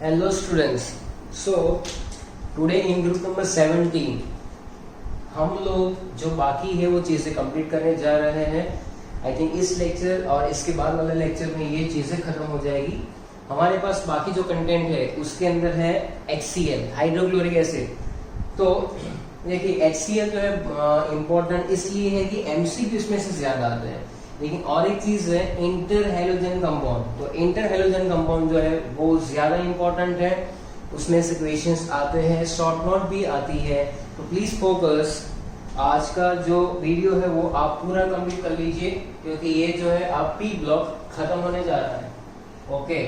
Hello students. So today in group number 17 हम लोग जो बाकी है वो चीज़ें कंप्लीट करने जा रहे हैं. आई थिंक इस लेक्चर और इसके बाद वाले लेक्चर में ये चीज़ें खत्म हो जाएगी. हमारे पास बाकी जो कंटेंट है उसके अंदर है HCl, हाइड्रोक्लोरिक एसिड. तो देखिए HCl जो है इम्पोर्टेंट इसलिए है कि MCQ इसमें से ज्यादा आते हैं. लेकिन और एक चीज है इंटर हैलोजन कंपाउंड. तो इंटर हैलोजन कंपाउंड जो है वो ज्यादा इंपॉर्टेंट है. उसमें से क्वेश्चंस आते हैं, शॉर्ट नोट भी आती है. तो प्लीज फोकस. आज का जो वीडियो है वो आप पूरा कंप्लीट कर लीजिए क्योंकि ये जो है आप P ब्लॉक खत्म होने जा रहा है. Okay,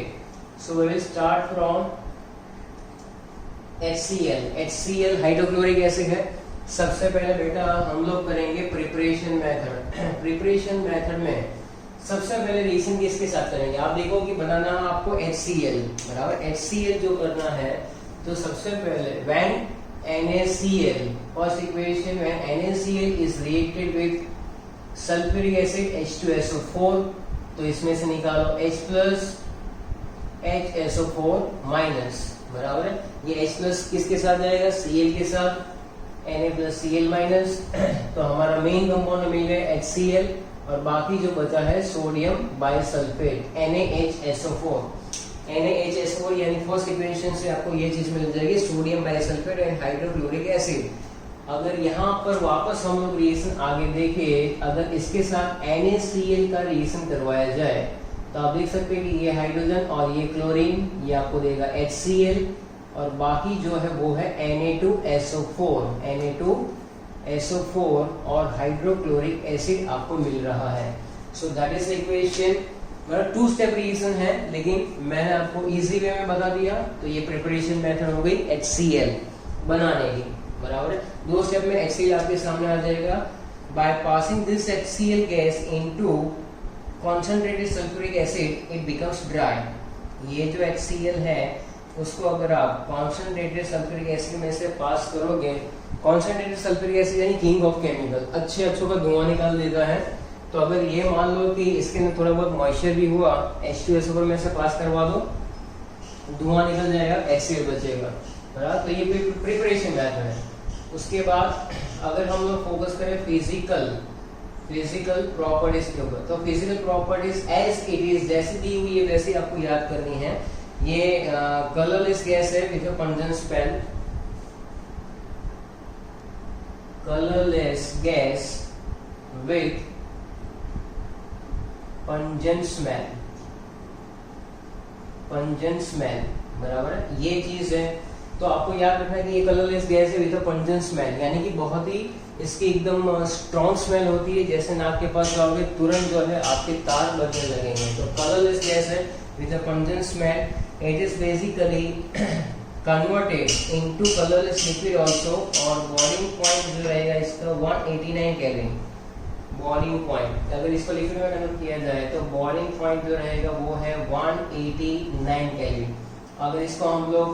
so we will start from HCl. HCl hydrochloric acid है. सबसे पहले बेटा हम लोग करेंगे प्रिपरेशन मेथड. प्रिपरेशन मेथड में सबसे पहले रिएक्शन किसके साथ करेंगे? आप देखो कि बनाना आपको HCl बराबर. HCl जो करना है तो सबसे पहले when NaCl, first equation when NaCl is reacted with sulfuric acid H2SO4, तो इसमें से निकालो H plus HSO4 माइनस बराबर है. ये H प्लस किसके साथ जाएगा? Cl के साथ. Na plus Cl minus. तो हमारा मेन कंपाउंड मिल गया HCl और बाकी जो बचा है सोडियम बाइसल्फेट NaHSO4. NaHSO4 यानी फर्स्ट इक्वेशन से आपको ये चीज मिल जाएगी sodium bisulphate and hydrochloric acid. अगर यहाँ पर वापस हम लोग रिएक्शन आगे देखें, अगर इसके साथ NaCl का रिएक्शन करवाया जाए तो आप देख सकते हैं कि ये हाइड्रोजन और ये क्लोरीन, ये आपको देगा HCl और बाकी जो है वो है Na2SO4. Na2SO4 और हाइड्रोक्लोरिक एसिड आपको मिल रहा है. सो दैट इज द इक्वेशन. मतलब 2 स्टेप रिएक्शन है लेकिन मैंने आपको इजी वे में बता दिया. तो ये प्रिपरेशन मेथड हो गई HCl बनाने की बराबर. 2 स्टेप में HCl आपके सामने आ जाएगा. By passing this HCl gas into concentrated sulfuric acid it becomes dry. ये जो HCl है उसको अगर आप concentrated sulfuric acid में से पास करोगे, concentrated sulfuric acid यानी किंग ऑफ केमिकल, अच्छे अच्छों का धुआं निकाल देता है. तो अगर ये मान लो कि इसके अंदर थोड़ा बहुत मॉइस्चर भी हुआ, H2SO4 में से पास करवा दो, धुआं निकल जाएगा, HCl बचेगा बराबर. तो ये प्रिपरेशन मेथड है. उसके बाद अगर हम लोग फोकस करें फिजिकल प्रॉपर्टीज के ऊपर, तो physical properties as it is जैसी दी हुई है वैसे आपको याद करनी है. ये कलरलेस गैस है with pungent smell. Colourless gas with pungent smell बराबर है. ये चीज है. तो आपको याद रखना है कि ये कलरलेस गैस है विद पंजेंट स्मेल यानी कि बहुत ही इसकी एकदम स्ट्रॉन्ग स्मेल होती है. जैसे नाक के पास जाओगे तुरंत जो है आपके तार बजने लगेंगे. तो कलरलेस गैस है with a pungent smell. It is basically converted into colourless liquid also. और बॉइलिंग पॉइंट जो रहेगा इसका 189 केल्विन. बॉइलिंग पॉइंट अगर इसको लिक्विड में कन्वर्ट किया जाए तो बॉइलिंग पॉइंट जो रहेगा वो है 189 केल्विन. अगर इसको हम लोग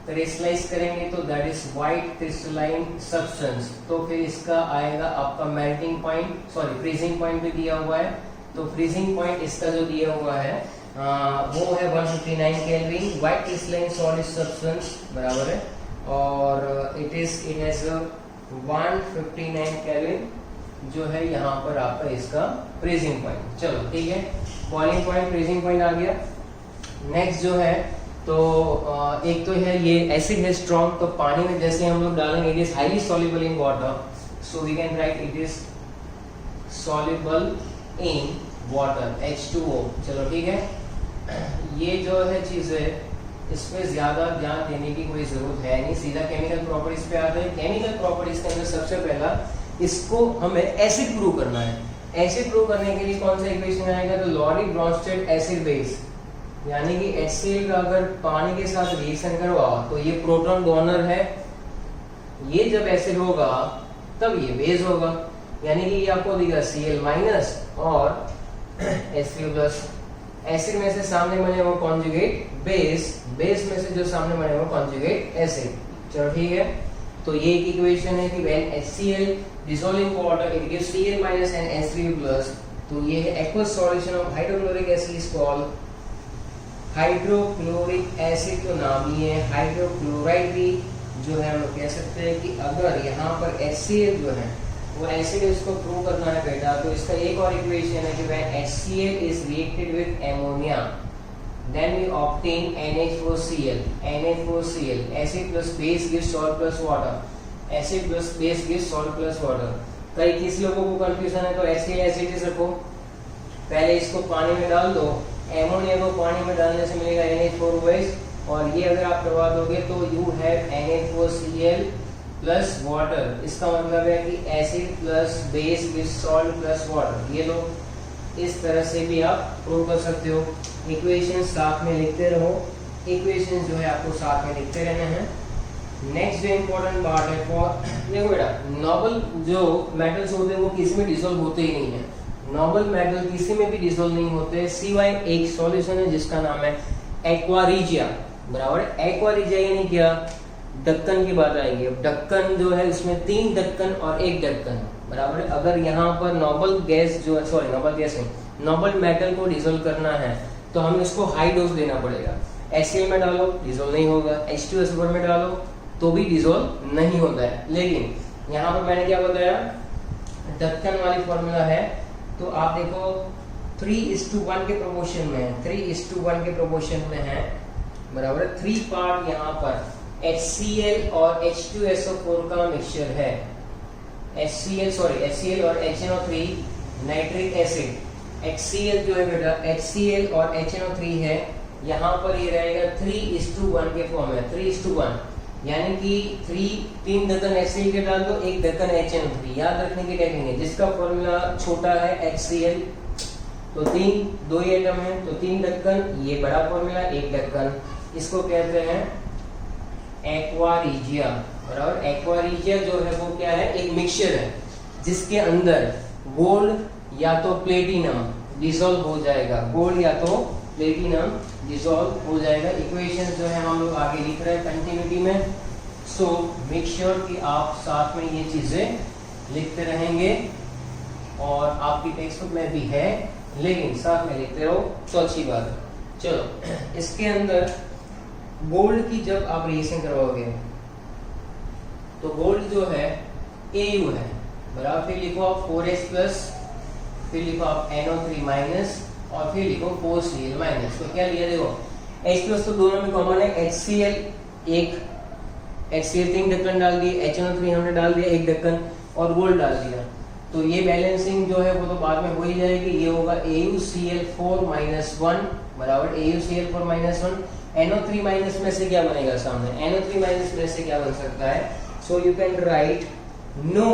क्रिस्टलाइज करेंगे तो that is white crystalline substance. तो फिर इसका आएगा आपका melting point, sorry freezing point भी दिया हुआ है. तो फ्रीजिंग पॉइंट इसका जो दिया हुआ है वो है 159 kelvin. White crystalline solid substance बराबर है. और इट हैज 159 केल्विन जो है यहाँ पर आपका इसका फ्रीजिंग पॉइंट. चलो ठीक है, बॉइलिंग पॉइंट फ्रीजिंग पॉइंट आ गया. नेक्स्ट जो है तो एक तो है ये एसिड है स्ट्रॉन्ग. तो पानी में जैसे हम लोग डालेंगे it is highly soluble in water. So we can write it is soluble in water H2O. चलो ठीक है. ये जो है चीज है इसमें ज्यादा ध्यान देने की कोई जरूरत है नहीं. सीधा केमिकल प्रॉपर्टीज पे आते हैं. केमिकल प्रॉपर्टीज के अंदर सबसे पहला इसको हमें एसिड प्रूव करना है. एसिड प्रूव करने के लिए कौन सा इक्वेशन आएगा? तो लॉरी-ब्रॉन्स्टेड एसिड बेस यानी कि HCl का अगर पानी के साथ रिएक्शन करवाओ तो ये प्रोटॉन डोनर है. ये जब एसिड होगा तब ये बेस होगा यानी कि ये आपको देगा Cl माइनस और H3 प्लस. एसिड में से सामने बने वो कॉन्जुगेट बेस में से जो सामने बने वो कॉन्जुगेट एसिड. चलो ठीक है. तो ये एक इक्वेशन है कि when HCl dissolve in water it gives Cl minus and H3 plus. तो ये है aqueous solution of hydrochloric acid is called hydrochloric acid तो नाम ही है, हाइड्रोक्लोराइड भी जो है हम कह सकते हैं कि अगर यहाँ पर HCl जो है वो एसिड इसको प्रूव करना है बेटा, तो इसका एक और इक्वेशन है कि when HCl is reacted with ammonia then we obtain NH4Cl, NH4Cl, acid plus base gives salt plus water, acid plus base gives salt plus water। कई किस लोगों को कंफ्यूजन है तो HCl एसिड रखो, पहले इसको पानी में डाल दो, एमोनिया को पानी में डालने से मिलेगा NH4OH, और ये अगर आप करवा दोगे तो you have NH4Cl plus water. इसका मतलब है कि acid plus base with salt plus water. ये लो, इस तरह से भी आप प्रूव कर सकते हो। इक्वेशन साथ में लिखते रहो, इक्वेशन जो है आपको साथ में लिखते रहना है। नेक्स्ट जो इम्पोर्टेंट पार्ट है फॉर, देखो बेटा नॉबल जो मेटल्स होते हैं वो किसी में डिसॉल्व होते ही नहीं है, नॉबल मेटल किसी में भी डिसॉल्व नहीं होते सिवाय एक सॉल्यूशन है जिसका नाम है एक्वा रिजिया, बराबर है। एक्वा रिजिया यानी क्या, ढक्कन की बात आएगी। अब ढक्कन जो है उसमें 3 ढक्कन और 1 ढक्कन, बराबर है। अगर यहाँ पर नॉबल गैस जो है, सॉरी नॉबल गैस नहीं, नॉबल मेटल को डिसॉल्व करना है तो हमें उसको हाई डोज देना पड़ेगा। HCl में डालो डिसॉल्व नहीं होगा, H2SO4 में डालो तो भी डिसॉल्व नहीं होता है। लेकिन यहाँ पर मैंने क्या बताया, ढक्कन वाली फॉर्मूला है, तो आप देखो 3:1 के प्रोपोर्शन में है, 3:1 के प्रोपोर्शन में है, बराबर है। 3 पार्ट यहाँ पर HCl और H2SO4 का मिक्सचर है। HCl और HNO3 नाइट्रिक एसिड, HCl जो है बेटा HCl और HNO3 है, यहाँ पर ये रहेगा 3:1 के फॉर्म में, 3:1, यानी कि 3 ढक्कन HCl के डाल दो, 1 ढक्कन HNO3। याद रखने की टेक्निक है, जिसका फॉर्मूला छोटा है HCl तो 2 ही एटम है तो 3 ढक्कन, ये बड़ा फॉर्मूला 1 ढक्कन, इसको कहते हैं एक्वा रिजिया, बराबर। एक्वा रिजिया जो है वो क्या है, एक मिक्सचर है जिसके अंदर गोल्ड या तो प्लेटिनम डिसॉल्व हो जाएगा, गोल्ड या तो प्लेटिनम डिसॉल्व हो जाएगा। इक्वेशन जो है हम लोग आगे लिख रहे हैं कंटिन्यूटी में, सो मेक श्योर कि आप साथ में ये चीजें लिखते रहेंगे, और आपकी टेक्स्ट बुक में भी है लेकिन साथ में लिखते रहो तो अच्छी बात है। चलो, इसके अंदर गोल्ड की जब आप रिएक्शन करवाओगे तो गोल्ड जो है Au है, बराबर। फिर लिखो आप 4H प्लस, फिर लिखो आप NO3 माइनस, और फिर लिखो 4Cl माइनस। तो क्या लिया, देखो H प्लस तो दोनों में कॉमन है, HCl 3 ढक्कन डाल दिए, HNO3 हमने डाल दिया 1 ढक्कन, और गोल्ड डाल दिया, तो ये बैलेंसिंग जो है वो तो बाद में हो ही जाएगी। ये होगा AuCl4-1, बराबर AuCl4-1। NO3 माइनस में से क्या बनेगा सामने, NO3 माइनस में से क्या बन सकता है, so you can write no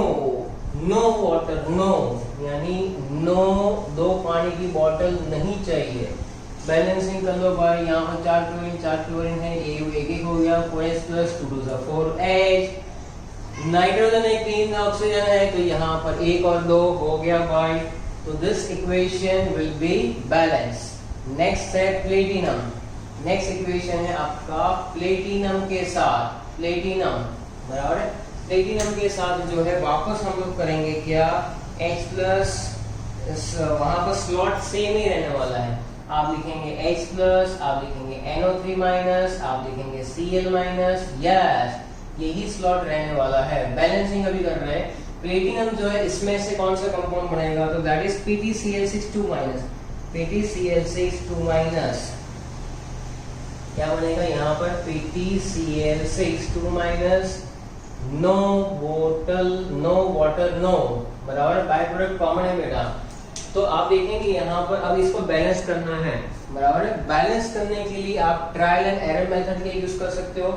water, no यानी नो, 2 पानी की बोतल नहीं चाहिए। बैलेंसिंग कर लो भाई, यहाँ पर 4 क्लोरीन है, Au 1 हो गया, 4H plus 2 2 4H, nitrogen 1 3 oxygen है, तो यहाँ पर 1 और 2 हो गया भाई। तो this equation will be balance. Next है प्लेटिनम, नेक्स्ट इक्वेशन है आपका प्लेटिनम के साथ, प्लेटिनम, बराबर है। प्लेटिनम के साथ जो है वापस हम लोग करेंगे क्या, H प्लस, वहां पर स्लॉट सेम ही रहने वाला है। आप लिखेंगे H प्लस, आप लिखेंगे NO3 माइनस, आप लिखेंगे Cl माइनस, यस यही स्लॉट रहने वाला है। बैलेंसिंग अभी कर रहे हैं। प्लेटिनम जो है इसमें से कौन सा कंपाउंड बनेगा, तो that is PtCl6 2 minus, PtCl6 2 minus क्या बनेगा यहाँ पर, PtCl6 2 माइनस, नो बोतल, नो वाटर, नो, बराबर। बाय प्रोडक्ट कॉमन है बेटा, तो आप देखेंगे यहाँ पर अब इसको बैलेंस करना है, बराबर है। बैलेंस करने के लिए आप ट्रायल एंड एरर मेथड का यूज कर सकते हो,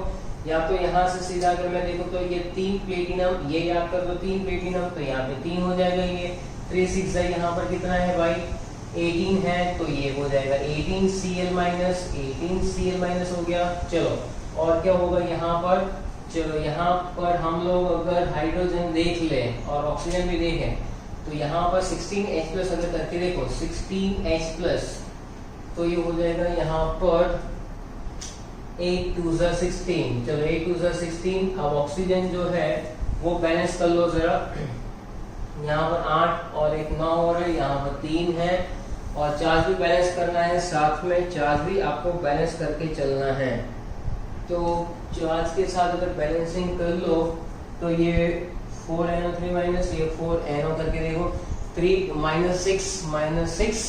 या तो यहाँ से सीधा अगर मैं देखो तो ये 3 प्लेटिनम, ये याद कर दो 3 प्लेटिनम, तो यहाँ पे 3 हो जाएगा, ये 3 6 है, यहाँ पर कितना है भाई 18 है, तो ये हो जाएगा 18Cl माइनस, 18Cl माइनस हो गया। चलो और क्या होगा यहाँ पर, चलो यहाँ पर हम लोग अगर हाइड्रोजन देख लें और ऑक्सीजन भी देखें तो यहाँ पर 16H प्लस अगर करके देखो 16H प्लस, तो ये हो जाएगा यहाँ पर 8 2 16, चलो 8 2 16। अब ऑक्सीजन जो है वो बैलेंस कर लो जरा, यहाँ पर 8 और 1 9 हो रहा है, यहाँ पर 3 है, और चार्ज भी बैलेंस करना है, साथ में चार्ज भी आपको बैलेंस करके चलना है। तो चार्ज के साथ अगर बैलेंसिंग कर लो तो ये 4NO3 माइनस ये 4NO करके देखो 3 -6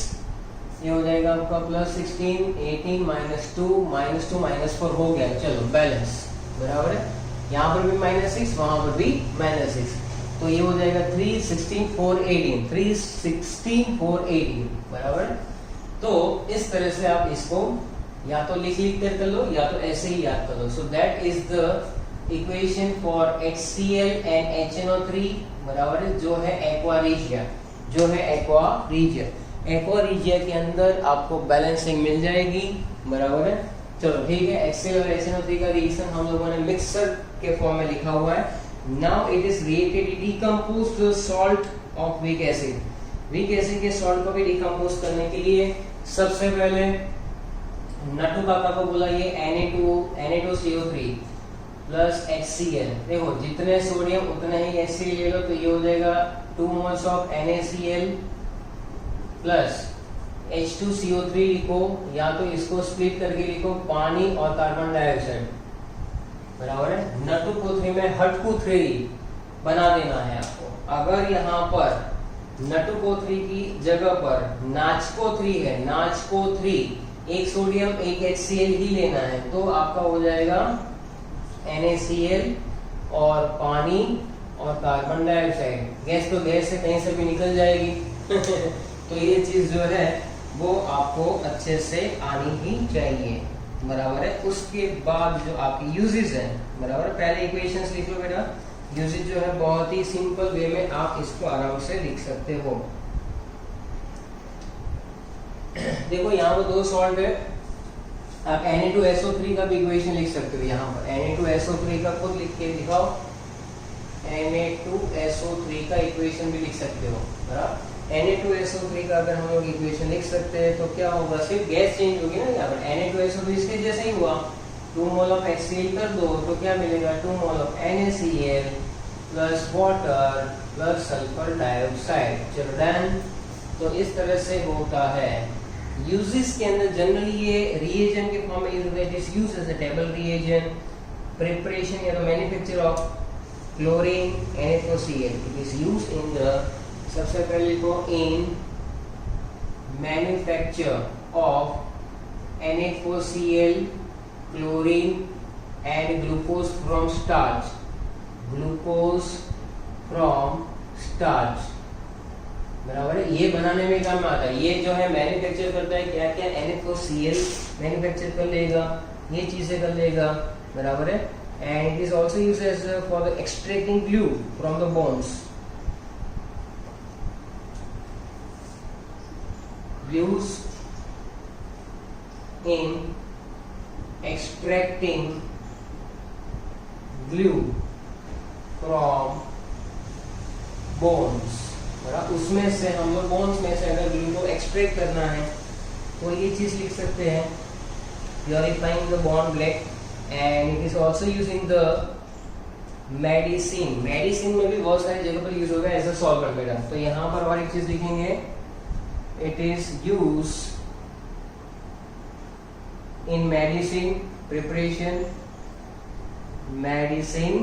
ये हो जाएगा आपका +16 18 -2 -4 हो गया। चलो बैलेंस बराबर है, यहाँ पर भी -6 वहां पर भी -6, तो ये हो जाएगा 3 16 4 18 3 16 4 18 बराबर। तो इस तरह से आप इसको या तो लिख कर लो या तो ऐसे ही याद कर लो। So that is the equation for HCl and HNO3 बराबर है, जो है एक्वा रीजिया, एक्वा रीजिया के अंदर आपको बैलेंसिंग मिल जाएगी बराबर है। चलो ठीक है, HCl और HNO3 का रिएक्शन हम लोगों ने मिक्सर के फॉर्म में लिखा हुआ है। Now it is reacted decomposed the salt of weak acid. Weak acid के सॉल्ट को भी डिकम्पोज करने के लिए सबसे पहले नट्टू काका को बोला ये Na2CO3 प्लस HCl। देखो जितने सोडियम उतने ही HCl ले लो, तो ये हो जाएगा 2 moles of NaCl plus H2CO3 लिखो, या तो इसको स्प्लिट करके लिखो पानी और कार्बन डाइऑक्साइड बराबर है। N2CO3 में H2O3 बना देना है आपको। अगर यहाँ पर N2CO3 की जगह पर NaCO3 है, NaCO3 एक सोडियम एक HCl ही लेना है, तो आपका हो जाएगा NaCl और पानी और कार्बन डाइऑक्साइड। गैस तो गैस से कहीं से भी निकल जाएगी तो ये चीज जो है वो आपको अच्छे से आनी ही चाहिए बराबर है। उसके बाद जो आपकी यूजेस है बराबर, पहले इक्वेशंस लिख लो बेटा। यूजेस जो है बहुत ही सिंपल वे में आप इसको आराम से लिख सकते हो। देखो यहाँ पर दो सॉल्ट है, आप Na2SO3 का भी इक्वेशन लिख सकते हो। यहाँ पर Na2SO3 का खुद लिख के दिखाओ, Na2SO3 का इक्वेशन भी लिख सकते हो बराबर। Na2SO3 का अगर हम लोग इक्वेशन लिख सकते हैं तो क्या होगा, सिर्फ गैस चेंज होगी ना। यहाँ पर Na2SO3 इसके जैसे ही हुआ, 2 मोल ऑफ HCl कर दो तो क्या मिलेगा, 2 mole of NaCl plus water plus sulphur dioxide. चलो डन। तो इस तरह से होता है। यूजेस के अंदर जनरली ये रिएजेंट के फॉर्म में यूज होता है। It is used as a table reagent, preparation या manufacture of chlorine NH4Cl। It is used in the, सबसे पहले लिखो, in manufacture of NH4Cl, chlorine and glucose from starch, बराबर है। ये बनाने में काम आता है। ये जो है मैन्युफैक्चर करता है क्या क्या, NH4Cl मैन्युफैक्चर कर लेगा, ये चीजें कर लेगा बराबर है। And it is also used as for the extracting glue from the bones, glues in extracting glue from bones। उसमें से हम लोग बोन्स में से अगर ग्लू को एक्सट्रैक्ट करना है तो ये चीज लिख सकते हैं, purifying the bond black. And it is also used in the medicine. Medicine में भी बहुत सारी जगह पर यूज होगा एज अ सॉल्वेंट बेटा। तो यहाँ पर और एक चीज लिखेंगे, it is used in medicine preparation, medicine,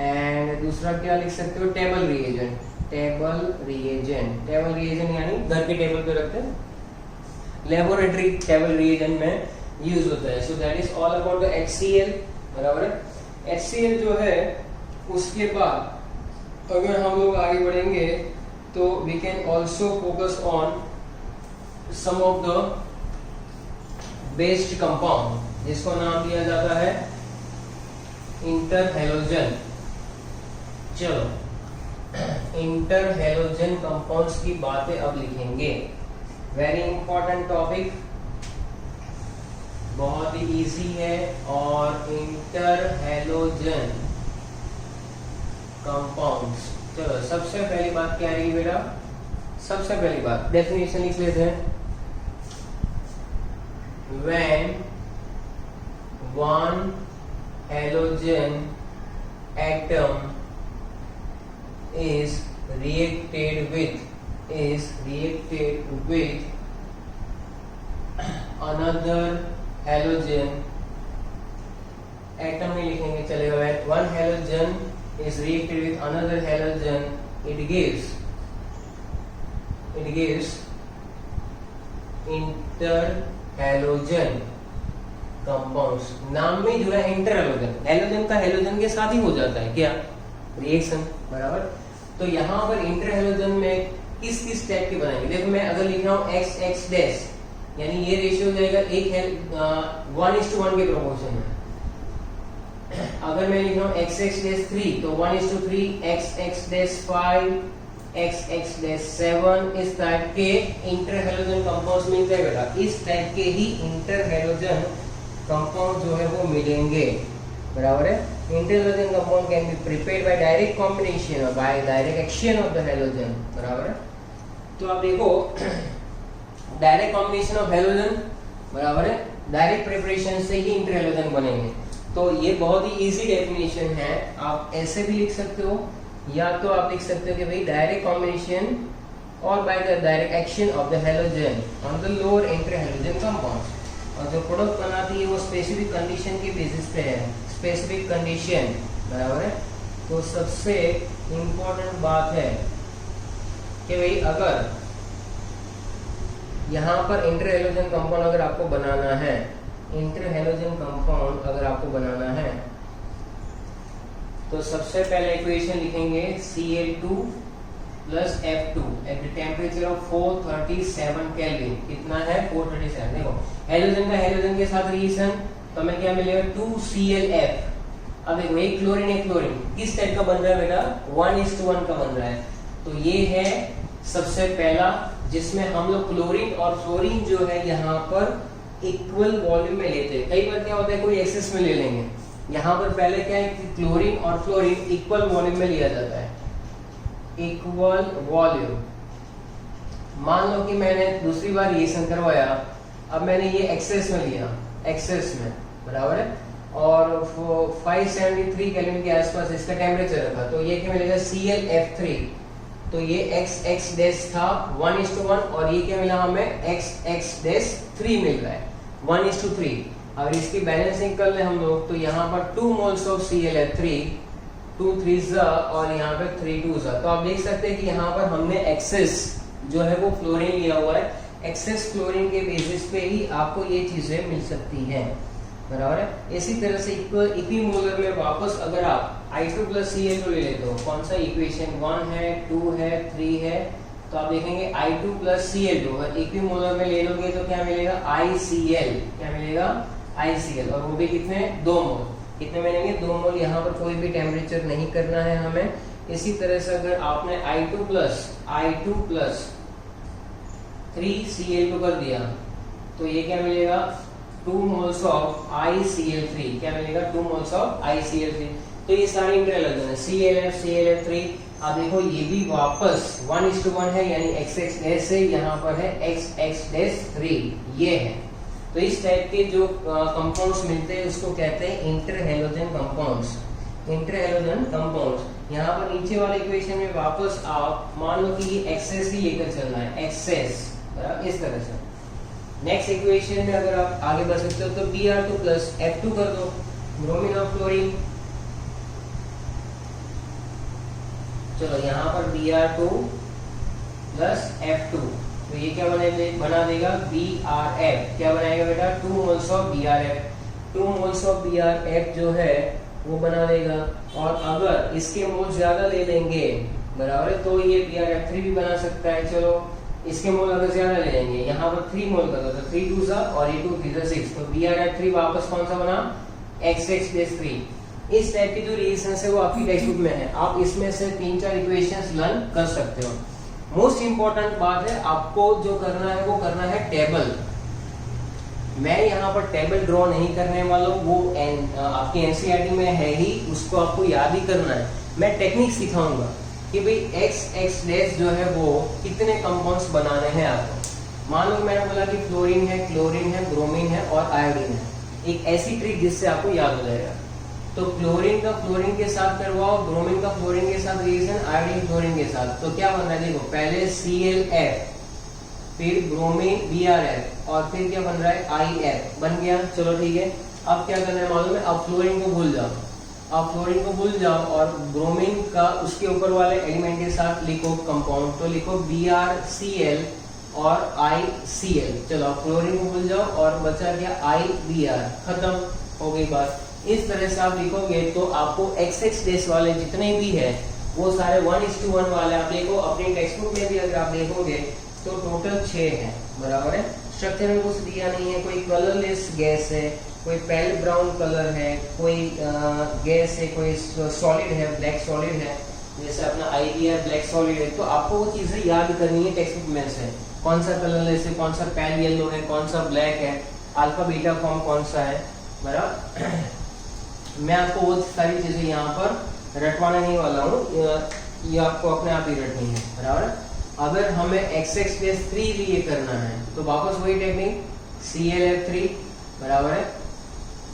and दूसरा क्या लिख सकते हो, टेबल रिएजेंट। टेबल रिएजेंट यानी घर के टेबल पे रखते हैं, लेबोरेटरी टेबल रिएजेंट में यूज होता है। सो that is all about the HCl बराबर है। HCl जो है उसके बाद अगर हम लोग आगे बढ़ेंगे तो we can also focus on some of the based compound, जिसको नाम दिया जाता है इंटरहैलोजन। चलो इंटरहैलोजन कंपाउंड्स की बातें अब लिखेंगे। वेरी इंपॉर्टेंट टॉपिक, बहुत ही इजी है। और इंटरहैलोजन कंपाउंड्स, चलो सबसे पहली बात क्या आएगी बेटा, सबसे पहली बात डेफिनेशन लिख लेते हैं। When one halogen atom is reacted with another halogen, atom में लिखेंगे चलेगा, when one halogen is reacted with another halogen it gives interhalogen compounds. नाम में जो है इंटरहैलोजन, हैलोजन का हैलोजन के साथ ही हो जाता है क्या रिएक्शन, बराबर। तो यहाँ पर इंटरहैलोजन में किस किस टाइप के बनाएंगे, देखो मैं अगर लिख रहा हूँ एक्स एक्स डैश, यानी ये रेशियो हो जाएगा 1:1 के प्रोपोर्शन में। अगर मैं लिख रहा हूँ एक्स एक्स डैश 3 तो 1:3, x x dash 5, x x dash 7, इस टाइप के इंटरहैलोजन कंपाउंड्स मिलते हैं बेटा। इस टाइप के ही इंटरहैलोजन कंपाउंड जो है वो मिलेंगे, बराबर है। Interhalogen compound can be prepared by direct combination और by direct action of the halogen, बराबर है। तो आप देखो डायरेक्ट कॉम्बिनेशन ऑफ हैलोजन, बराबर है, डायरेक्ट प्रिपरेशन से ही इंटरहैलोजन बनेंगे। तो ये बहुत ही इजी डेफिनेशन है, आप ऐसे भी लिख सकते हो या तो आप लिख सकते हो कि भाई डायरेक्ट कॉम्बिनेशन और by the direct action of the halogen on the lower interhalogen compounds. और जो प्रोडक्ट बनाती है वो स्पेसिफिक कंडीशन के बेसिस पे है, स्पेसिफिक कंडीशन, बराबर है। तो सबसे इंपॉर्टेंट बात है कि भाई अगर यहाँ पर इंटरहैलोजन कंपाउंड अगर आपको बनाना है, इंटरहैलोजन कंपाउंड अगर आपको बनाना है तो सबसे पहले इक्वेशन लिखेंगे Cl2 plus F2 at the temperature of 437 kelvin. कितना है 437। देखो हैलोजन का हैलोजन के साथ रिएक्शन तो हमें क्या मिलेगा 2ClF। अब देखो एक क्लोरीन एक क्लोरीन किस टाइप का बन रहा है बेटा 1:1 का बन रहा है। तो ये है सबसे पहला जिसमें हम लोग क्लोरीन और फ्लोरीन जो है यहाँ पर इक्वल वॉल्यूम में लेते हैं। कई बार क्या होता है कोई एक्सेस में ले लेंगे, यहाँ पर पहले क्या है कि क्लोरीन और फ्लोरीन इक्वल वॉल्यूम में लिया जाता है, इक्वल वॉल्यूम। मान लो कि मैंने दूसरी बार रिएक्शन करवाया, अब मैंने ये एक्सेस में लिया, एक्सेस में, बराबर है, और 573 केल्विन के आसपास इसका टेम्परेचर रखा, तो ये क्या मिलेगा ClF3। तो ये x डैश था 1:1 और ये क्या मिला हमें x डैश 3 मिल रहा है 1:3। अगर इसकी बैलेंसिंग कर ले हम लोग तो यहाँ पर 2 मोल्स ऑफ ClF3, 2 3 और यहाँ पे 3 2। तो आप देख सकते हैं कि यहाँ पर हमने एक्सेस जो है वो फ्लोरीन लिया हुआ है। एक्सेस फ्लोरीन के बेसिस पे ही आपको ये चीजें मिल सकती हैं, बराबर है। इसी तरह से इक्विमोलर में वापस अगर आप I2 प्लस Cl2 ले लेते हो, कौन सा इक्वेशन 1 है 2 है 3 है, तो आप देखेंगे I2 प्लस Cl2 अगर इक्विमोलर में ले लोगे तो क्या मिलेगा ICl, क्या मिलेगा ICl, और वो भी कितने 2 मोल। कितने मिलेंगे 2 मोल। यहाँ पर कोई भी टेम्परेचर नहीं करना है हमें। इसी तरह से अगर आपने I2 प्लस 3Cl2 कर दिया तो ये क्या मिलेगा 2 मोल्स ऑफ ICl3, क्या मिलेगा 2 मोल्स ऑफ ICl3। तो ये सारे इंटरहैलोजन है ClF ClF3। अब देखो ये भी वापस 1:1 है, यानी XX डैश से यहाँ पर है XX डैश 3 ये है। तो इस टाइप के जो कंपाउंड्स मिलते हैं उसको कहते हैं इंटरहैलोजन कंपाउंड्स, इंटरहैलोजन कंपाउंड्स। यहाँ पर नीचे वाले इक्वेशन में वापस आप मान लो कि ये एक्सेस ही लेकर चलना है, एक्सेस, बराबर, इस तरह से। नेक्स्ट इक्वेशन में अगर आप आगे बढ़ सकते हो तो Br2 प्लस F2 कर दो, ब्रोमीन और क्लोरीन। चलो यहाँ पर Br2 प्लस F2 तो ये क्या बना देगा BrF। क्या बनाएगा बेटा 2 moles of BrF, 2 moles of BrF जो है वो बना देगा। और अगर इसके मोल ज्यादा ले लेंगे, बराबर है, तो ये BrF3 भी बना सकता है। चलो इसके मोल अगर ज्यादा ले लेंगे, यहाँ पर 3 मोल का था, 3 2 और ये 2 3 6, तो BrF3 वापस कौन सा बना XX डैश 3। इस टाइप की जो रिएक्शन है वो आपकी टेक्स्ट बुक में है, आप इसमें से 3-4 इक्वेशंस लर्न कर सकते हो। मोस्ट इंपॉर्टेंट बात है आपको जो करना है वो करना है टेबल। मैं यहाँ पर टेबल ड्रॉ नहीं करने वाला हूँ, वो आपकी एनसीईआरटी में है ही, उसको आपको याद ही करना है। मैं टेक्निक सिखाऊंगा कि भाई XX डैश जो है वो कितने कंपाउंड्स बनाने हैं आपको। मान लो मैंने बोला कि फ्लोरीन है, क्लोरीन है, ब्रोमीन है और आयोडीन है, एक ऐसी ट्रिक जिससे आपको याद हो जाएगा। तो क्लोरीन का फ्लोरीन के साथ करवाओ, ब्रोमीन का फ्लोरीन के साथ रिएक्शन, आयोडीन फ्लोरीन के साथ, तो क्या बन रहा है देखो, पहले ClF फिर ब्रोमीन BrF और फिर क्या बन रहा है IF बन गया। चलो ठीक है, अब क्या करना है मालूम है, अब फ्लोरीन को भूल जाओ, अब फ्लोरीन को भूल जाओ और ब्रोमीन का उसके ऊपर वाले एलिमेंट के साथ लिखो कंपाउंड, तो लिखो BrCl और ICl। चलो अब फ्लोरीन को भूल जाओ और बचा गया IBr, खत्म हो गई बात। इस तरह से आप लिखोगे तो आपको XX डेस वाले जितने भी है वो सारे 1:1 वाले आप देखो, अपनी टेक्स्ट बुक में भी अगर आप देखोगे तो टोटल 6 है, बराबर है। स्ट्रक्चर में कुछ दिया नहीं है, कोई कलरलेस गैस है, कोई पेल ब्राउन कलर है, कोई गैस है, कोई सॉलिड है, ब्लैक सॉलिड है, जैसे अपना IBr ब्लैक सॉलिड है। तो आपको वो चीजें याद करनी है टेक्स्ट बुक में से, कौन सा कलरलेस है, कौन सा पेल येलो है, कौन सा ब्लैक है, अल्फा बीटा फॉर्म कौन सा है, बराबर। मैं आपको वो सारी चीजें यहाँ पर रटवाने नहीं वाला हूँ, ये आपको अपने आप ही रटनी है, बराबर। अगर हमें XX बेस 3 लिए करना है तो वापस वही टेक्निक ClF3, बराबर है।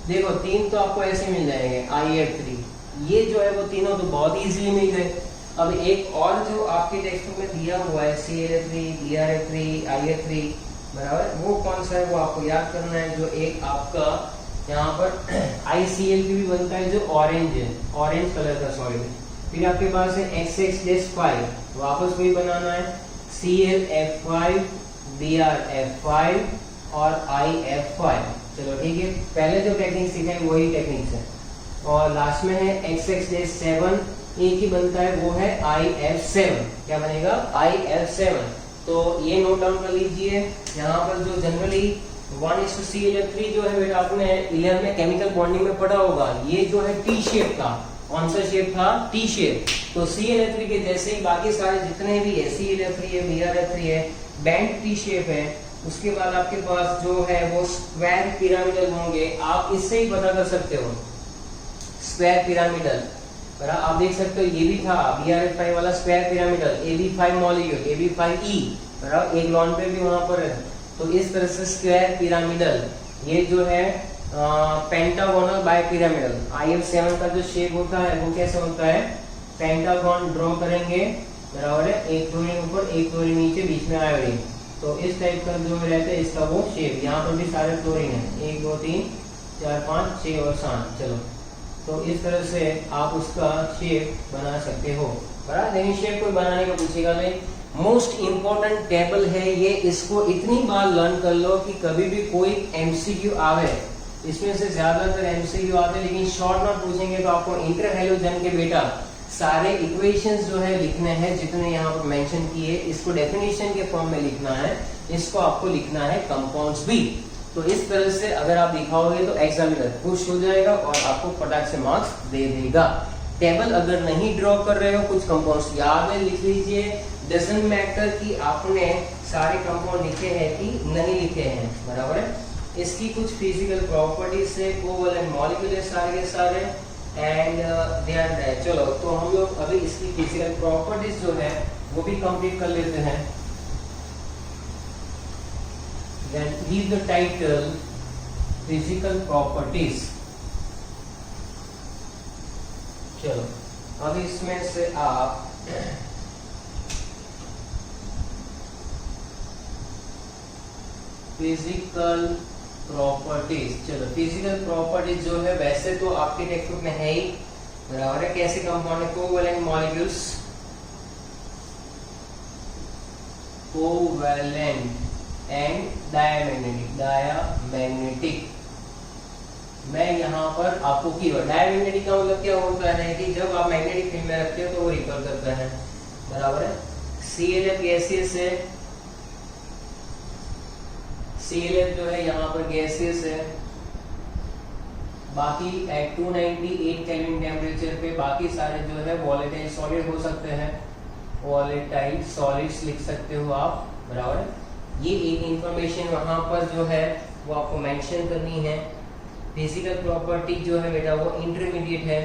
देखो 3 तो आपको ऐसे मिल जाएंगे IF3, ये जो है वो तीनों तो बहुत इजीली मिल गए। अब एक और जो आपके टेक्स्ट बुक में दिया हुआ है ClF3, BrF3, IF3, बराबर, वो कौन सा है वो आपको याद करना है। जो एक आपका यहाँ पर ICl भी बनता है जो ऑरेंज है, ऑरेंज कलर का सॉलिड। फिर आपके पास है XX-5, वापस वही बनाना है ClF5, BrF5 और IF5। चलो ठीक है, पहले जो टेक्निक सीखा है वही टेक्निक है। और लास्ट में है XX-7, एक ही बनता है वो है IF7। क्या बनेगा IF7। तो ये नोट डाउन कर लीजिए। यहाँ पर जो जनरली 1:ClF3 जो है बेटा आपने 11 में केमिकल बॉन्डिंग में पढ़ा होगा, ये जो है टी शेप था। कौन सा शेप था? T shape. तो ClF3 के जैसे ही बाकी सारे जितने भी है, ClF3 है, BrF3 है, बैंड टी शेप है। उसके बाद आपके पास जो है वो स्क्वायर पिरामिडल होंगे। आप इससे ही पता कर सकते हो स्क्वायर पिरामिडल, बराबर। आप देख सकते हो ये भी था BrF5 वाला square pyramidal, AB5 molecule, AB5E, बराबर, एक लॉन पे भी वहां पर है। तो इस तरह से स्क्वायर पिरामिडल, ये जो है पेंटागोनल बाइपिरामिडल। IF7 का जो शेप होता है वो कैसा होता है? पेंटागन ड्रॉ करेंगे, बराबर है, एक फ्लोरीन ऊपर एक फ्लोरीन नीचे, बीच में आयोडीन। तो इस टाइप का जो रहता है इसका वो शेप। यहाँ पर भी सारे फ्लोरीन है, 1 2 3 4 5 6 और 7। चलो, तो इस तरह से आप उसका शेप बना सकते हो, बराबर। लेकिन शेप कोई बनाने का पूछेगा नहीं। मोस्ट इंपॉर्टेंट टेबल है ये, इसको इतनी बार लर्न कर लो कि कभी भी कोई MCQ आवे, इसमें से ज्यादातर MCQ आते हैं, लेकिन शॉर्ट नोट पूछेंगे तो आपको इंटर हैलोजन के बेटा सारे इक्वेशंस जो है लिखने हैं, जितने यहाँ पर मेंशन किए, इसको डेफिनेशन के फॉर्म में लिखना है, इसको आपको लिखना है कंपाउंड्स भी। तो इस तरह से अगर आप दिखाओगे तो एग्जामिनर खुश हो जाएगा और आपको फटाक से मार्क्स दे देगा। टेबल अगर नहीं ड्रॉ कर रहे हो, कुछ कंपाउंड्स याद है लिख लीजिए। डजंट मैटर कि आपने सारे कंपाउंड लिखे हैं कि नहीं लिखे हैं, बराबर है। इसकी कुछ फिजिकल प्रॉपर्टीज से कोवैलेंट मॉलिक्यूल है सारे के सारे, एंड दे आर दैट। चलो, तो हम लोग अभी इसकी फिजिकल प्रॉपर्टीज जो है वो भी कंप्लीट कर लेते हैं। Then give the title physical properties। चलो, अब इसमें से आप फिजिकल प्रॉपर्टीज, चलो फिजिकल प्रॉपर्टीज जो है वैसे तो आपके टेक्स्ट बुक में है ही, बराबर है। कैसे कंपाउंड है? Covalent molecules, covalent and diamagnetic. Diamagnetic मैं यहाँ पर आपको कीवर्ड, डायमैग्नेटिक का मतलब क्या होता है कि जब आप मैग्नेटिक फील्ड में रखते हो तो वो रिपल करता है, बराबर है। ClF गैसियस है, ClF जो है यहाँ पर गैसियस है। बाकी एट 298 केल्विन टेम्परेचर पे बाकी सारे जो है वॉलेटाइल सॉलिड हो सकते हैं, वॉलेटाइल सॉलिड्स लिख सकते हो आप, बराबर है। ये एक इंफॉर्मेशन वहां पर जो है वो आपको मेंशन करनी है। फिजिकल प्रॉपर्टी जो है बेटा वो इंटरमीडिएट है,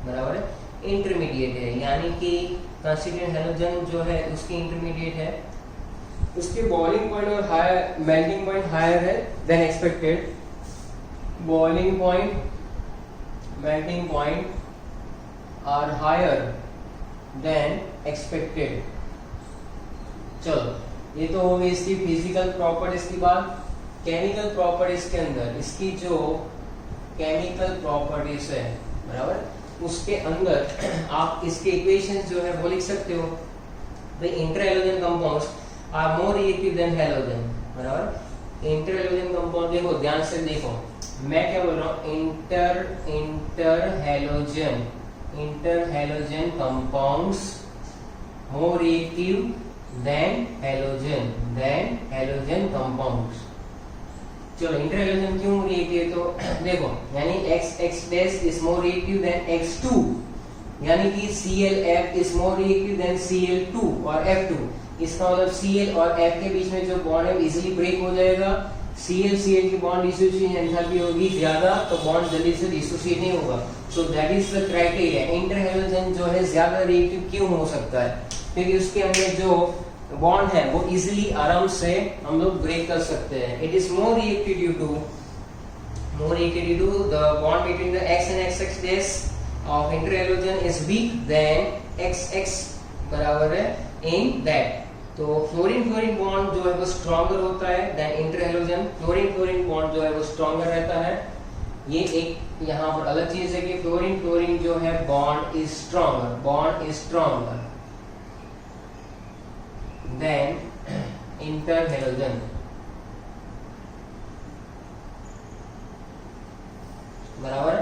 बराबर है, इंटरमीडिएट है, यानी कि कंस्टिट्यूएंट हैलोजन जो है उसकी इंटरमीडिएट है, उसके बॉइलिंग पॉइंट और हायर मेल्टिंग पॉइंट हायर है than expected. Boiling point, melting point are higher than expected. चलो, ये तो हो गई इसकी फिजिकल प्रॉपर्टीज की बात। केमिकल प्रॉपर्टीज के अंदर इसकी जो केमिकल प्रॉपर्टीज है, बराबर, उसके अंदर आप इसके इक्वेशंस जो है वो लिख सकते हो। भाई inter halogen compounds are more reactive than halogen, बराबर। इंटर हैलोजन कंपाउंड देखो ध्यान से देखो, मैं क्या बोल रहा हूँ, inter halogen compounds more reactive than halogen compounds. चलो इंटर हैलोजन क्यों रिएक्टिव है, तो देखो यानी X dash is more reactive than X2, यानी कि ClF is more reactive than Cl2 और F2। इसका मतलब Cl और F के बीच में जो बॉन्ड है इजीली ब्रेक हो जाएगा। Cl की बॉन्ड डिसोसिएशन एंथैल्पी होगी ज्यादा, तो बॉन्ड जल्दी से डिसोसिएट नहीं होगा। सो that is the criteria. Inter halogen जो है ज्यादा रिएक्टिव क्यों हो सकता है, क्योंकि उसके अंदर जो बॉन्ड है वो इजीली आराम से हम लोग ब्रेक कर सकते हैं। It is more reactive due to the bond between the X and XX dash of inter halogen is weak than XX बराबर है इन दैट। तो फ्लोरीन बॉन्ड जो है वो स्ट्रॉन्गर होता है than inter halogen. Fluorine bond जो है वो स्ट्रॉन्गर रहता है। ये एक यहाँ पर अलग चीज है कि फ्लोरीन जो है bond is stronger than inter halogen, बराबर।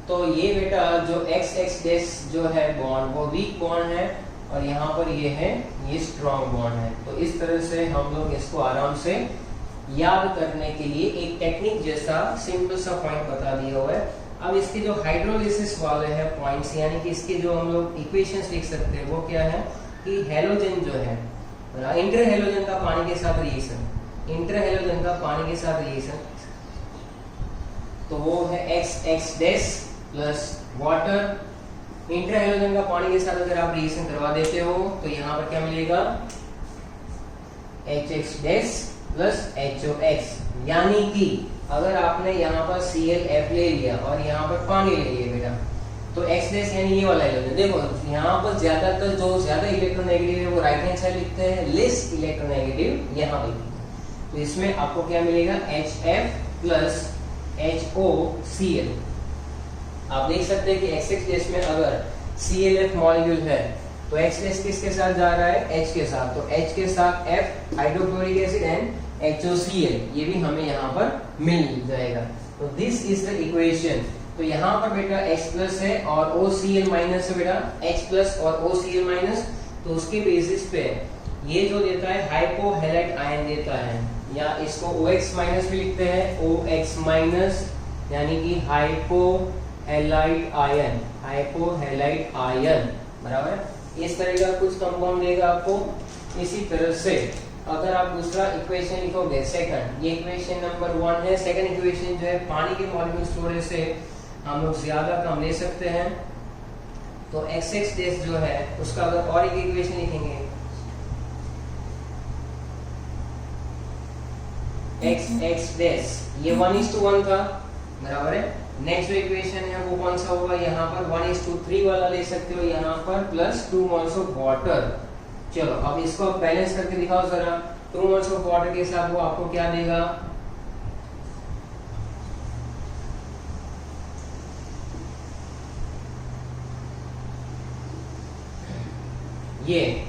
तो ये बेटा जो XX डैश जो है बॉन्ड वो वीक बॉन्ड है और यहाँ पर ये स्ट्रॉन्ग बॉन्ड है। तो इस तरह से हम लोग इसको आराम से याद करने के लिए एक टेक्निक जैसा सिंपल सा पॉइंट बता दिया हुआ है। अब इसके जो हाइड्रोलिसिस वाले हैं पॉइंट्स, यानी कि इसके जो हम लोग इक्वेशंस लिख सकते हैं वो क्या है कि हैलोजन जो है इंटर हैलोजन का पानी के साथ रिएक्शन, तो वो है XX dash plus water. Inter halogen का पानी के साथ अगर आप रिएक्शन करवा देते हो तो यहाँ पर क्या मिलेगा, HX डैश प्लस HOX। यानी कि अगर आपने यहाँ पर ClF ले लिया और यहाँ पर पानी ले लिया बेटा, तो X डैश यानी ये वाला हैलोजन, देखो यहाँ पर ज्यादातर जो ज्यादा इलेक्ट्रोनेगेटिव है वो राइट हैंड साइड लिखते हैं, लेस इलेक्ट्रोनेगेटिव यहाँ पे। तो इसमें आपको क्या मिलेगा, HF प्लस HOCl। आप देख सकते हैं कि XX डैश में अगर ClF मॉलिक्यूल है तो X डैश किसके साथ जा रहा है, H के साथ। तो H के साथ F hydrochloric acid and HOCl, ये भी हमें यहाँ पर मिल जाएगा। तो दिस इज द इक्वेशन। तो यहाँ पर बेटा H प्लस है और OCl माइनस है बेटा, H प्लस और OCl माइनस। तो उसके बेसिस पे ये जो देता है हाइपोहैलाइड आयन देता है, या इसको OX माइनस भी लिखते हैं, OX माइनस यानी कि हाइपोहैलाइड आयन, बराबर। इस तरह का कुछ कंपाउंड देगा आपको। इसी तरह से अगर आप दूसरा इक्वेशन लिखोगे सेकंड, ये इक्वेशन नंबर 1 है। सेकंड इक्वेशन जो है पानी के मॉलिक्यूल्स थोड़े से हम लोग ज्यादा कम ले सकते हैं। तो XX डैश जो है उसका अगर और एक इक्वेशन लिखेंगे, XX डैश ये 1:1 था, बराबर है। नेक्स्ट जो इक्वेशन है वो कौन सा होगा, यहाँ पर 1:3 वाला ले सकते हो, यहाँ पर प्लस 2 मोल्स ऑफ वाटर। चलो अब इसको बैलेंस करके दिखाओ जरा। 2 मोल्स ऑफ वाटर के साथ वो आपको क्या देगा, ये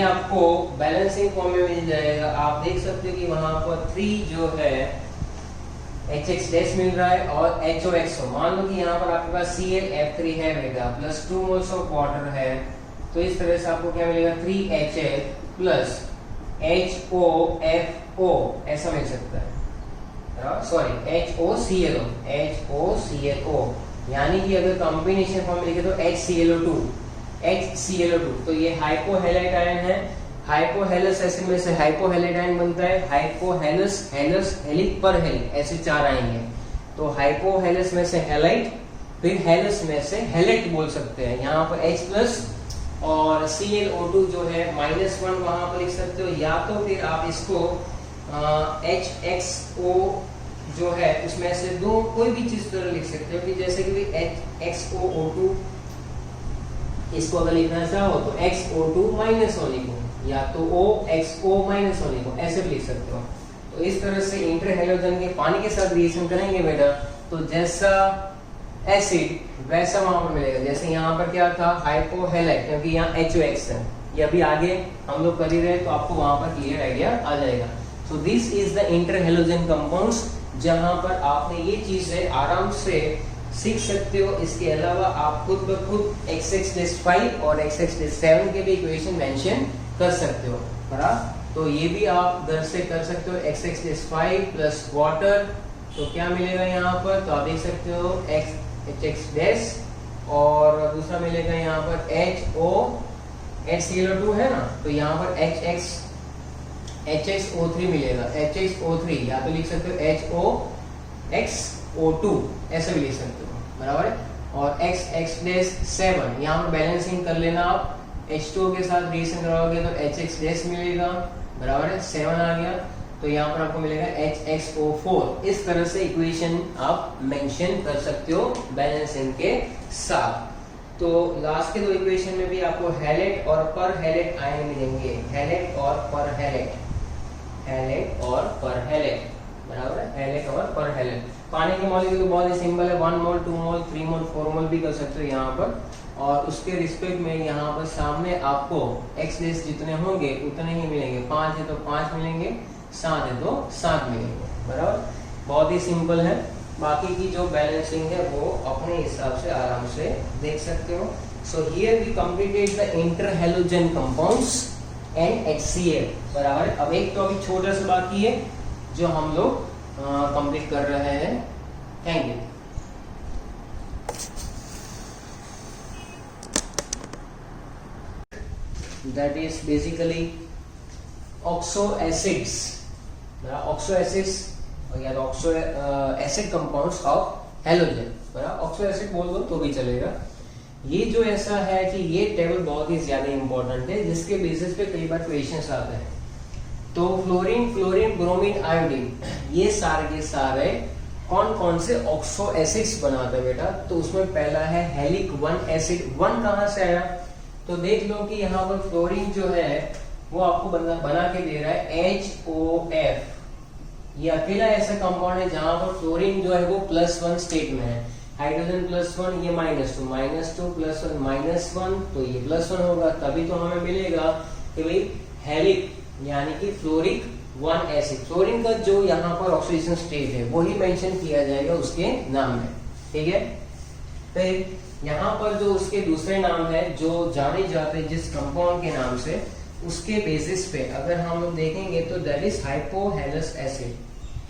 आपको बैलेंसिंग फॉर्म में मिल जाएगा। आप देख सकते हो कि वहां पर 3 जो है HX डैश मिल रहा है और HOX। मान लो कि यहाँ पर आपके पास ClF3 है बेटा, प्लस 2 मोल्स ऑफ वाटर है। तो इस तरह से आपको क्या मिलेगा, 3HF प्लस HOFO ऐसा मिल सकता है, सॉरी HOClO। यानी कि अगर कॉम्बिनेशन फॉर्म में लिखे तो HClO2। तो ये हाइपोहैलाइड आयन है। हाइपोहेलस एसिड में से हाइपोहैलाइड आयन बनता है। हाइपोहेलस, हेलस, हेलिक पर हेलिक ऐसे 4 आएंगे। तो हाइपोहेलस में से हेलाइट, फिर हेलस में से हेलेट बोल सकते हैं। यहाँ पर H प्लस और ClO2 जो है -1 वहां पर लिख सकते हो, या तो फिर आप इसको HXO जो है उसमें से दो कोई भी चीज तरह लिख सकते हो, कि जैसे कि HXOO2 इसको अगर लिखना चाहो तो XO2 -1 लिखो, या तो OXO माइनस O लिखो, ऐसे भी लिख सकते हो। तो इस तरह से इंटर हैलोजन के पानी के साथ रिएक्शन करेंगे बेटा, तो जैसा एसिड वैसा वहां पर मिलेगा। जैसे यहाँ पर क्या था, हाइपोहेलाइट, क्योंकि यहाँ HOX है, ये अभी आगे हम लोग कर ही रहे, तो आपको वहां पर क्लियर आइडिया आ जाएगा। So this is the inter halogen compounds, जहां पर आपने ये चीजें आराम से सीख सकते हो। इसके अलावा आप खुद ब खुद XX-5 और XX-7 के भी इक्वेशन मेंशन कर सकते हो, बराबर। तो ये भी आप घर से कर सकते हो। XX-5 प्लस वाटर, तो क्या मिलेगा यहाँ पर, तो आप देख सकते हो HX- और दूसरा मिलेगा यहाँ पर HCl2 है ना, तो यहाँ पर HXO3 मिलेगा, HXO3, या तो लिख सकते हो HOXO2, ऐसे भी लिख सकते हो, बराबर है। और XX-7 यहाँ पर बैलेंसिंग कर लेना आप, H2O के साथ रिएक्शन कराओगे तो HX- मिलेगा, बराबर है, 7 आ गया, तो यहाँ पर आपको मिलेगा HXO4। इस तरह से इक्वेशन आप मेंशन कर सकते हो बैलेंसिंग के साथ। तो लास्ट के दो इक्वेशन में भी आपको हैलेट और पर हैलेट आयन मिलेंगे, हैलेट और पर हैलेट, हैलेट और पर हैलेट, बराबर है, हैलेट और पर हैलेट। पानी के मॉलिक्यूल तो बहुत ही सिंपल है, 1 मोल 2 मोल 3 मोल 4 मोल भी कर सकते हो यहाँ पर। और उसके रिस्पेक्ट में यहाँ पर सामने आपको X जितने होंगे उतने ही मिलेंगे, 5 है तो 5 मिलेंगे, 7 है तो 7 मिलेंगे, बराबर। बहुत ही सिंपल है। बाकी की जो बैलेंसिंग है वो अपने हिसाब से आराम से देख सकते हो। So here we completed the inter halogen compounds and HCl, बराबर। अब एक टॉपिक छोटा सा बाकी है जो हम लोग कंप्लीट कर रहे हैं। Thank you. That is basically oxo acids, oxo acids या oxo acid compounds of halogen, oxo acid बोल दो तो भी चलेगा। ये जो ऐसा है कि ये टेबल बहुत ही ज्यादा इंपॉर्टेंट है, जिसके बेसिस पे कई बार क्वेश्चंस आते हैं। तो फ्लोरीन, फ्लोरीन, ब्रोमीन, आयोडीन, ये सारे के सारे कौन कौन से ऑक्सो एसिड्स बनाते हैं बेटा, तो उसमें पहला है हेलिक 1 एसिड। 1 कहां से आया, तो देख लो कि यहाँ पर फ्लोरीन जो है वो आपको बना के दे रहा है HOF। ये अकेला ऐसा कंपाउंड है जहां पर फ्लोरीन जो है वो +1 स्टेट में है, हाइड्रोजन +1, ये -2, -2 +1 -1, तो ये +1 होगा, तभी तो हमें मिलेगा कि भाई हेलिक यानी कि फ्लोरिक 1 एसिड। फ्लोरीन का जो यहाँ पर ऑक्सीडेशन स्टेट है वही मेंशन किया जाएगा उसके नाम में, ठीक है। फिर यहाँ पर जो उसके दूसरे नाम है जो जाने जाते हैं जिस कंपाउंड के नाम से, उसके बेसिस पे अगर हम लोग देखेंगे तो दैट इज हाइपोहेलस एसिड।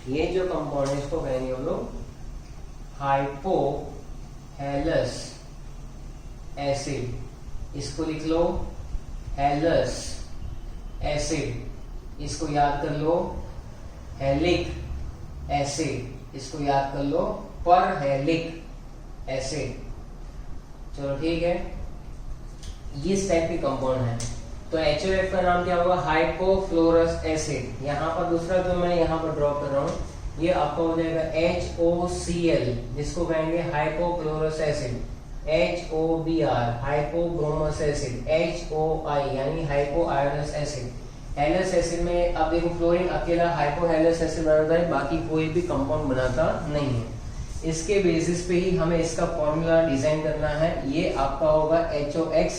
ये जो कंपाउंड है इसको कहेंगे हम लोग हाइपोहेलस एसिड। इसको लिख लो हेलस एसिड, इसको याद कर लो हेलिक एसिड, इसको याद कर लो पर हेलिक एसिड। चलो ठीक है, ये इस टाइप के कंपाउंड है। तो HOF का नाम क्या होगा, हाइपोफ्लोरस एसिड। यहाँ पर दूसरा जो मैं यहाँ पर ड्रॉ कर रहा हूँ ये आपका हो जाएगा HOCl, जिसको कहेंगे hypochlorous acid. HOBr hypobromous acid. HOI यानी हाइपोआयरस एसिड। हेलस एसिड में अब देखो फ्लोरीन अकेला हाइपोहेलस एसिड बनाता है, बाकी कोई भी कंपाउंड बनाता नहीं है। इसके बेसिस पे ही हमें इसका फॉर्मूला डिजाइन करना है। ये आपका होगा HOX,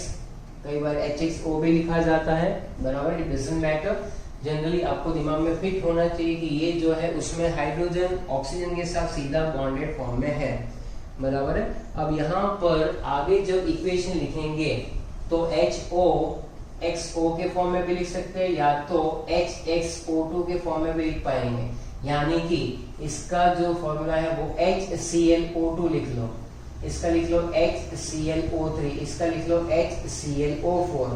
कई बार HXO भी लिखा जाता है, बराबर, इट डजंट मैटर। जनरली आपको दिमाग में फिट होना चाहिए कि ये जो है उसमें हाइड्रोजन ऑक्सीजन के साथ सीधा बॉन्डेड फॉर्म में है, बराबर है। अब यहाँ पर आगे जब इक्वेशन लिखेंगे तो HOXO के फॉर्म में भी लिख सकते हैं या तो HXO2 के फॉर्म में भी लिख पाएंगे, यानी कि इसका जो फॉर्मूला है वो HClO2 लिख लो, इसका लिख लो HClO3, इसका लिख लो HClO4।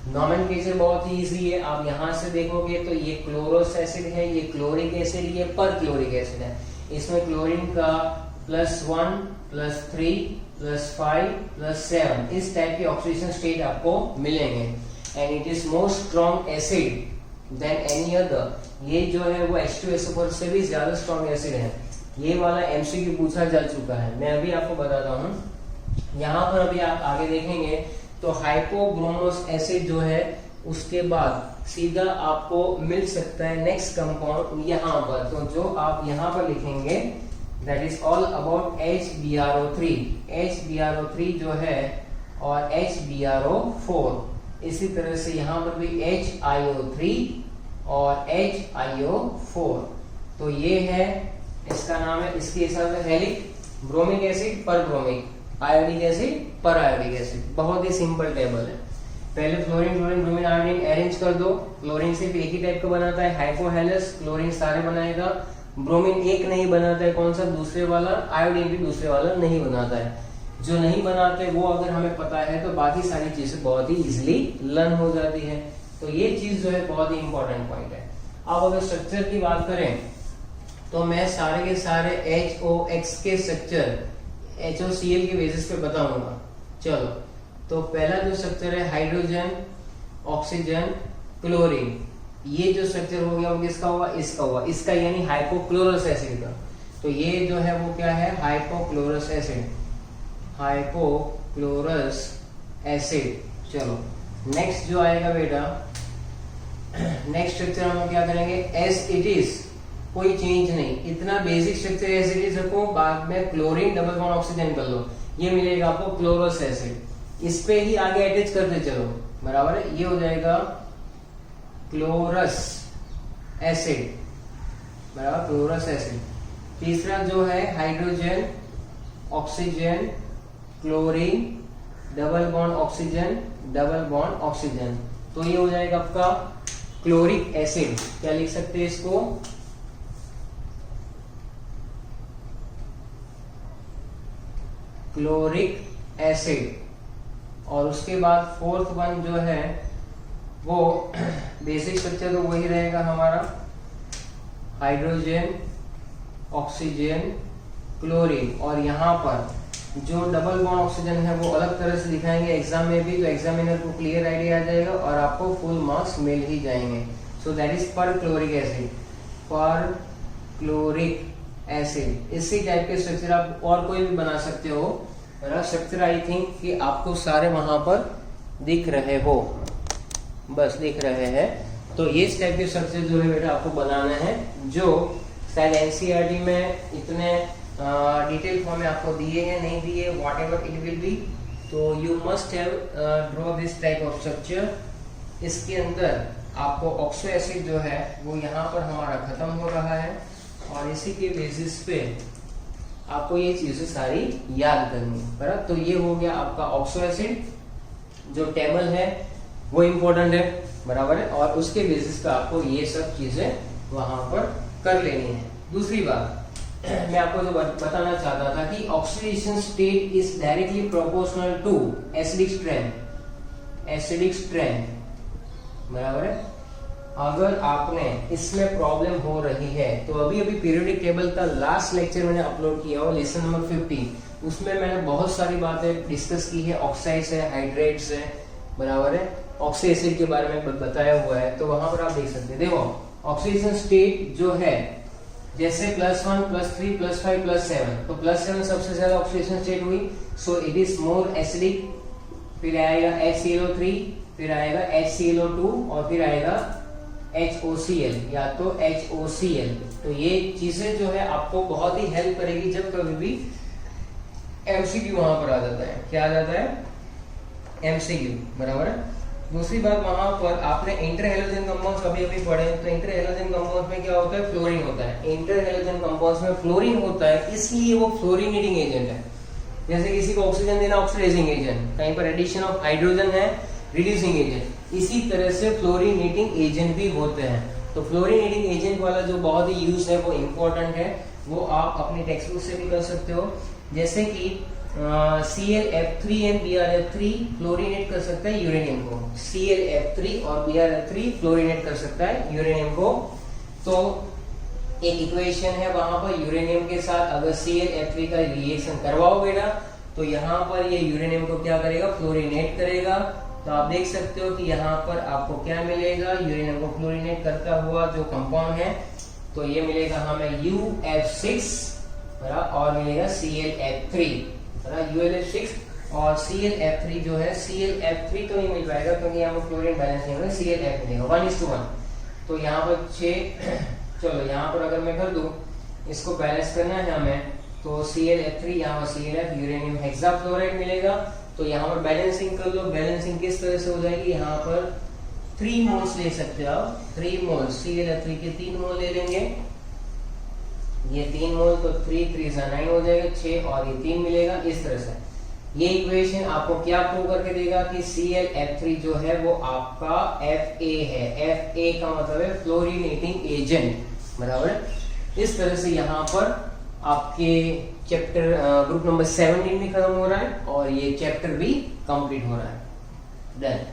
नॉमेनक्लेचर बहुत ही इजी है। आप यहाँ से देखोगे तो ये क्लोरोस एसिड है, ये क्लोरिक एसिड, ये पर क्लोरिक एसिड है। इसमें क्लोरीन का +1 +3 +5 +7 इस टाइप के ऑक्सीडेशन स्टेट आपको मिलेंगे। And it is more strong acid than any other. ये जो है वो H2SO4 से भी ज्यादा स्ट्रॉन्ग एसिड है। ये वाला MCQ पूछा जा चुका है, मैं अभी आपको बताता हूँ। यहाँ पर अभी आप आगे देखेंगे तो हाइपोब्रोमोस एसिड जो है उसके बाद सीधा आपको मिल सकता है नेक्स्ट कंपाउंड यहाँ पर। तो जो आप यहाँ पर लिखेंगे that is all about HbRO3, HbRO3 जो है और HbRO4। इसी तरह से यहाँ पर भी HiO3 और HiO4। तो ये है, इसका नाम है, इसके हिसाब से हेलिक ब्रोमिक एसिड पर ब्रोमिक, आयोडिक एसिड पर आयोडिक एसिड। बहुत ही सिंपल टेबल है। पहले fluorine chlorine bromine iodine arrange कर दो। क्लोरीन सिर्फ एक ही टाइप का बनाता है, हाइपोहेलस। क्लोरीन सारे बनाएगा। ब्रोमीन एक नहीं बनाता है, कौन सा, दूसरे वाला। आयोडीन भी दूसरे वाला नहीं बनाता है। जो नहीं बनाते वो अगर हमें पता है तो बाकी सारी चीजें बहुत ही इजिली लर्न हो जाती है। तो ये चीज जो है बहुत ही इंपॉर्टेंट पॉइंट है। अब अगर स्ट्रक्चर की बात करें तो मैं सारे के सारे HOX के स्ट्रक्चर HOCl के बेसिस पे बताऊंगा। चलो, तो पहला जो स्ट्रक्चर है हाइड्रोजन, ऑक्सीजन, क्लोरीन, ये जो स्ट्रक्चर हो गया वो किसका हुआ, इसका हुआ, इसका यानी हाइपोक्लोरस एसिड का। तो ये जो है वो क्या है, हाइपोक्लोरस एसिड, हाइपोक्लोरस एसिड। चलो नेक्स्ट जो आएगा बेटा, नेक्स्ट स्ट्रक्चर हम क्या करेंगे, एस इट इज, कोई चेंज नहीं, इतना basic structure S it is रखो। बाद में क्लोरीन डबल बॉन्ड ऑक्सीजन कर लो, ये मिलेगा आपको क्लोरस एसिड। इस पे ही आगे अटैच करते चलो, बराबर है, ये हो जाएगा क्लोरस एसिड, बराबर, क्लोरस एसिड। तीसरा जो है hydrogen, oxygen, chlorine, double bond oxygen, double bond oxygen, तो ये हो जाएगा आपका क्लोरिक एसिड। क्या लिख सकते हैं इसको, क्लोरिक एसिड। और उसके बाद फोर्थ वन जो है वो बेसिक स्ट्रक्चर तो वही रहेगा हमारा, हाइड्रोजन, ऑक्सीजन, क्लोरीन। और यहाँ पर जो डबल बॉन्ड ऑक्सीजन है वो अलग तरह से दिखाएंगे एग्जाम में भी, तो एग्जामिनर को क्लियर आइडिया आ जाएगा और आपको फुल मार्क्स मिल ही जाएंगे। सो दैट इज पर क्लोरिक एसिड, पर क्लोरिक एसिड। इसी टाइप के स्ट्रक्चर आप और कोई भी बना सकते हो। स्ट्रक्चर आई थिंक कि आपको सारे वहां पर दिख रहे हो, बस दिख रहे हैं। तो ये टाइप के स्ट्रक्चर जो है बेटा आपको बनाना है, जो शायद एनसीईआरटी में इतने डिटेल फॉर्म में आपको दिए हैं, नहीं दिए, whatever it will be. तो you must have draw this type of structure. इसके अंदर आपको ऑक्सो एसिड जो है वो यहाँ पर हमारा खत्म हो रहा है और इसी के बेसिस पे आपको ये चीजें सारी याद करनी है, बराबर। तो ये हो गया आपका ऑक्सो एसिड, जो टेबल है वो इम्पोर्टेंट है, बराबर है, और उसके बेसिस पे आपको ये सब चीजें वहां पर कर लेनी है। दूसरी बात मैं आपको जो बताना चाहता था कि oxidation state is directly proportional to acidic strength, acidic strength, बराबर है। अगर आपने इसमें प्रॉब्लम हो रही है तो अभी पीरियोडिक टेबल का लास्ट लेक्चर मैंने अपलोड किया हो, लेसन नंबर 50, उसमें मैंने बहुत सारी बातें डिस्कस की है, ऑक्साइड्स है, हाइड्रेट्स है, बराबर है, ऑक्सी एसिड के बारे में बताया हुआ है, तो वहां पर आप देख सकते हैं। देखो ऑक्सीडेशन स्टेट जो है जैसे +1, +3, +5, +7, तो +7 सबसे ज्यादा ऑक्सीडेशन स्टेट हुई, so it is more acidic. फिर आएगा HClO3, फिर आएगा HClO2 और फिर आएगा HOCl या तो HOCl। तो ये चीजें जो है आपको बहुत ही हेल्प करेगी जब कभी भी MCQ वहां पर आ जाता है। क्या आ जाता है, MCQ, बराबर है। दूसरी बात, वहां पर आपने इंटर हैलोजन कंपाउंड्स अभी पढ़े, तो इंटर हैलोजन कंपाउंड्स में क्या होता है, फ्लोरीन होता है। इंटर हैलोजन कंपाउंड्स में फ्लोरीन होता है, इसलिए वो फ्लोरीनेटिंग एजेंट है। जैसे किसी को ऑक्सीजन देना, ऑक्सीडाइजिंग एजेंट, कहीं पर एडिशन ऑफ हाइड्रोजन है, रिड्यूसिंग एजेंट। इसी तरह से फ्लोरीनेटिंग एजेंट भी होते हैं। तो फ्लोरीनेटिंग एजेंट वाला जो बहुत ही यूज है वो इम्पोर्टेंट है, वो आप अपनी टेक्स्ट बुक से भी कर सकते हो। जैसे कि ClF3 एंड BrF3 फ्लोरीनेट कर सकता है यूरेनियम को, ClF3 और BrF3 फ्लोरीनेट कर सकता है यूरेनियम को। तो एक इक्वेशन है वहां पर, यूरेनियम के साथ अगर ClF3 का रिएक्शन करवाओगे ना तो यहाँ पर ये यूरेनियम को क्या करेगा, फ्लोरीनेट करेगा। तो आप देख सकते हो कि यहाँ पर आपको क्या मिलेगा, यूरेनियम को फ्लोरीनेट करता हुआ जो कंपाउंड है, तो ये मिलेगा हमें UF6 और मिलेगा ClF3, ULF6 और ClF3 जो है, ClF3 तो नहीं मिल पाएगा क्योंकि यहाँ पर क्लोरीन बैलेंस नहीं होगा, ClF मिलेगा 1:1। तो यहाँ पर 6 चलो यहाँ पर अगर मैं कर दूं, इसको बैलेंस करना है हमें, तो ClF3 यहाँ पर ClF यूरेनियम हेक्साफ्लोराइड मिलेगा। तो यहाँ पर बैलेंसिंग कर लो। बैलेंसिंग किस तरह से हो जाएगी, यहाँ पर 3 मोल्स ले सकते हो आप, 3 मोल्स ClF3 के 3 मोल ले लेंगे, ये 3 मोल, तो 3 3 9 हो जाएगा 6 और ये 3 मिलेगा। इस तरह से ये इक्वेशन आपको क्या प्रूव करके देगा कि ClF3 जो है वो आपका Fa है। Fa का मतलब है फ्लोरीनेटिंग एजेंट, बराबर। इस तरह से यहाँ पर आपके चैप्टर ग्रुप नंबर 17 भी खत्म हो रहा है और ये चैप्टर भी कंप्लीट हो रहा है। डन।